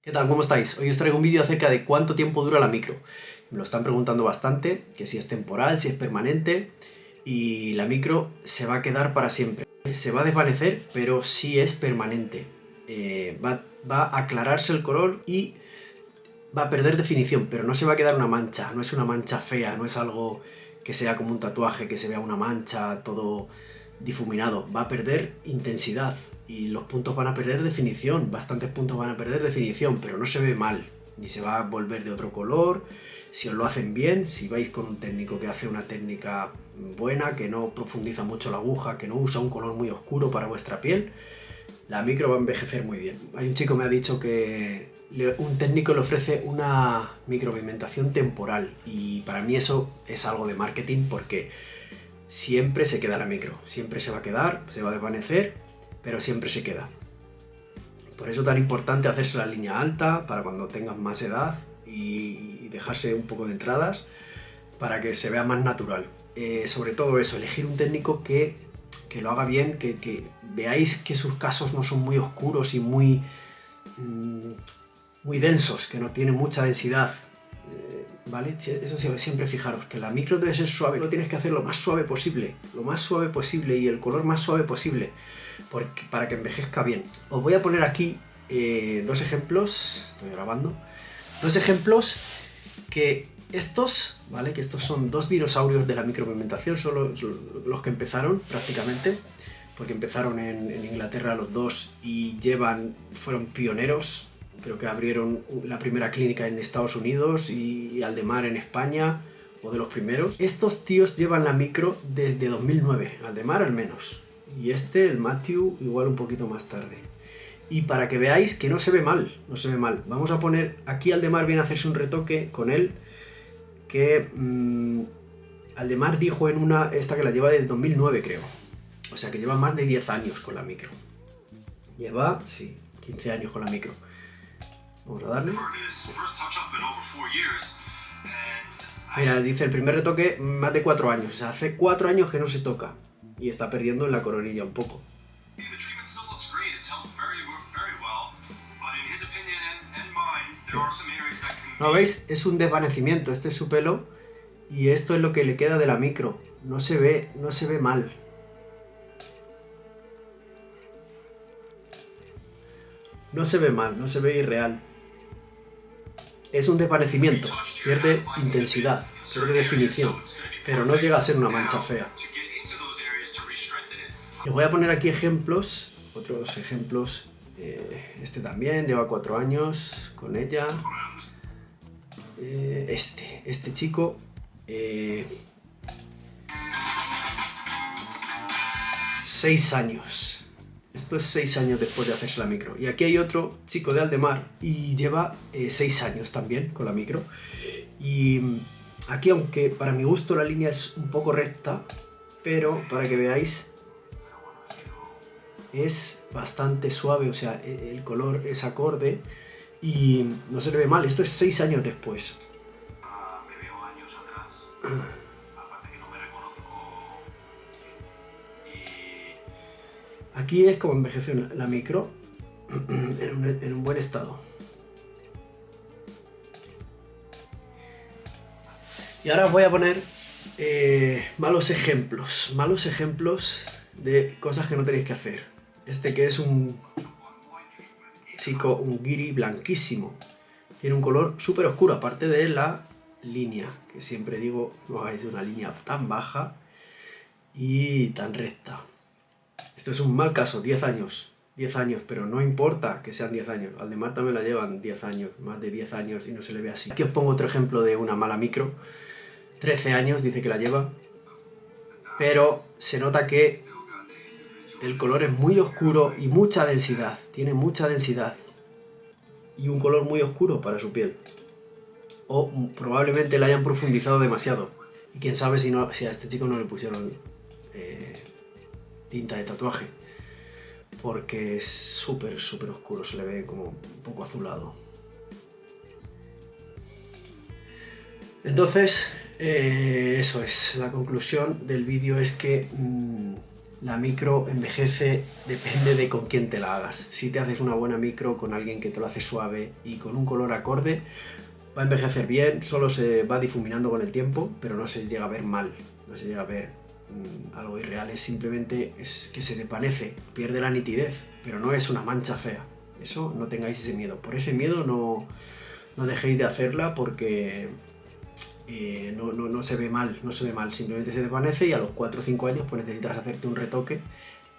¿Qué tal? ¿Cómo estáis? Hoy os traigo un vídeo acerca de cuánto tiempo dura la micro. Me lo están preguntando bastante, que si es temporal, si es permanente, y la micro se va a quedar para siempre. Se va a desvanecer, pero sí es permanente. Va a aclararse el color y va a perder definición, pero no se va a quedar una mancha, no es una mancha fea, no es algo que sea como un tatuaje, que se vea una mancha, todo difuminado. Va a perder intensidad y los puntos van a perder definición, bastantes puntos van a perder definición, pero no se ve mal, ni se va a volver de otro color. Si os lo hacen bien, si vais con un técnico que hace una técnica buena, que no profundiza mucho la aguja, que no usa un color muy oscuro para vuestra piel, la micro va a envejecer muy bien. Hay un chico que me ha dicho que un técnico le ofrece una micropigmentación temporal y para mí eso es algo de marketing porque siempre se queda la micro, siempre se va a quedar, se va a desvanecer, pero siempre se queda. Por eso es tan importante hacerse la línea alta para cuando tengas más edad y dejarse un poco de entradas para que se vea más natural. Sobre todo eso, elegir un técnico que lo haga bien, que veáis que sus casos no son muy oscuros y muy densos, que no tienen mucha densidad, ¿vale? Eso siempre fijaros, que la micro debe ser suave, lo tienes que hacer lo más suave posible y el color más suave posible, para que envejezca bien. Os voy a poner aquí dos ejemplos, estoy grabando, dos ejemplos que estos, ¿vale? Que estos son dos dinosaurios de la micropigmentación, son los que empezaron prácticamente, porque empezaron en Inglaterra los dos y fueron pioneros. Creo que abrieron la primera clínica en Estados Unidos y Aldemar en España, o de los primeros. Estos tíos llevan la micro desde 2009, Aldemar al menos. Y el Matthew, igual un poquito más tarde. Y para que veáis que no se ve mal, no se ve mal. Vamos a poner, aquí Aldemar viene a hacerse un retoque con él, que Aldemar dijo en esta que la lleva desde 2009 creo. O sea que lleva más de 10 años con la micro. Lleva, sí, 15 años con la micro. Vamos a darle. Mira, dice el primer retoque más de 4 años. O sea, hace 4 años que no se toca. Y está perdiendo en la coronilla un poco. ¿No veis? Es un desvanecimiento. Este es su pelo. Y esto es lo que le queda de la micro. No se ve mal. No se ve mal, no se ve irreal. Es un desvanecimiento, pierde intensidad, pierde definición, pero no llega a ser una mancha fea. Os voy a poner aquí ejemplos, otros ejemplos. Este también lleva 4 años con ella. Este chico. 6 años. Esto es 6 años después de hacerse la micro. Y aquí hay otro chico de Aldemar y lleva 6 años también con la micro. Y aquí, aunque para mi gusto la línea es un poco recta, pero para que veáis, es bastante suave, o sea, el color es acorde y no se le ve mal. Esto es 6 años después. Me veo años atrás. Aparte que no me reconozco. Aquí es como envejeció la micro en un buen estado. Y ahora os voy a poner malos ejemplos de cosas que no tenéis que hacer. Este que es un chico, un guiri blanquísimo. Tiene un color súper oscuro, aparte de la línea, que siempre digo, no hagáis una línea tan baja y tan recta. Esto es un mal caso, 10 años, pero no importa que sean 10 años. Aldemar también la llevan 10 años, más de 10 años y no se le ve así. Aquí os pongo otro ejemplo de una mala micro. 13 años dice que la lleva, pero se nota que el color es muy oscuro y mucha densidad. Tiene mucha densidad y un color muy oscuro para su piel. O probablemente la hayan profundizado demasiado. Y quién sabe si a este chico no le pusieron tinta de tatuaje, porque es súper oscuro, se le ve como un poco azulado. Entonces, eso es, la conclusión del vídeo es que La micro envejece, depende de con quién te la hagas. Si te haces una buena micro con alguien que te lo hace suave y con un color acorde, va a envejecer bien, solo se va difuminando con el tiempo, pero no se llega a ver mal, no se llega a ver algo irreal, simplemente es que se desvanece, pierde la nitidez, pero no es una mancha fea. Eso no tengáis ese miedo. Por ese miedo no dejéis de hacerla porque no se ve mal, no se ve mal, simplemente se desvanece y a los 4 o 5 años pues necesitas hacerte un retoque,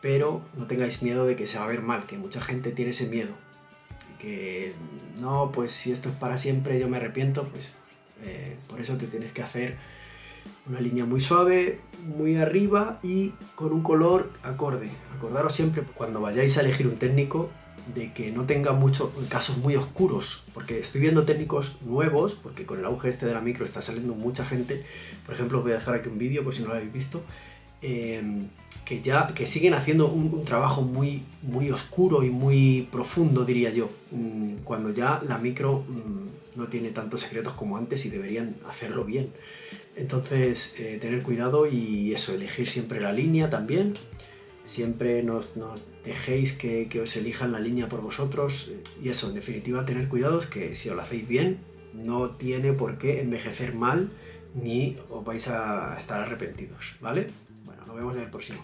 pero no tengáis miedo de que se va a ver mal, que mucha gente tiene ese miedo, que no, pues si esto es para siempre yo me arrepiento, pues por eso te tienes que hacer una línea muy suave, muy arriba y con un color acorde. Acordaros siempre cuando vayáis a elegir un técnico de que no tenga muchos casos muy oscuros, porque estoy viendo técnicos nuevos, porque con el auge este de la micro está saliendo mucha gente. Por ejemplo, os voy a dejar aquí un vídeo por si no lo habéis visto, que siguen haciendo un trabajo muy oscuro y muy profundo, diría yo, cuando ya la micro no tiene tantos secretos como antes y deberían hacerlo bien. Entonces, tener cuidado y eso, elegir siempre la línea también. Siempre nos dejéis que os elijan la línea por vosotros. Y eso, en definitiva, tener cuidado, que si os lo hacéis bien, no tiene por qué envejecer mal ni os vais a estar arrepentidos, ¿vale? Bueno, nos vemos en el próximo.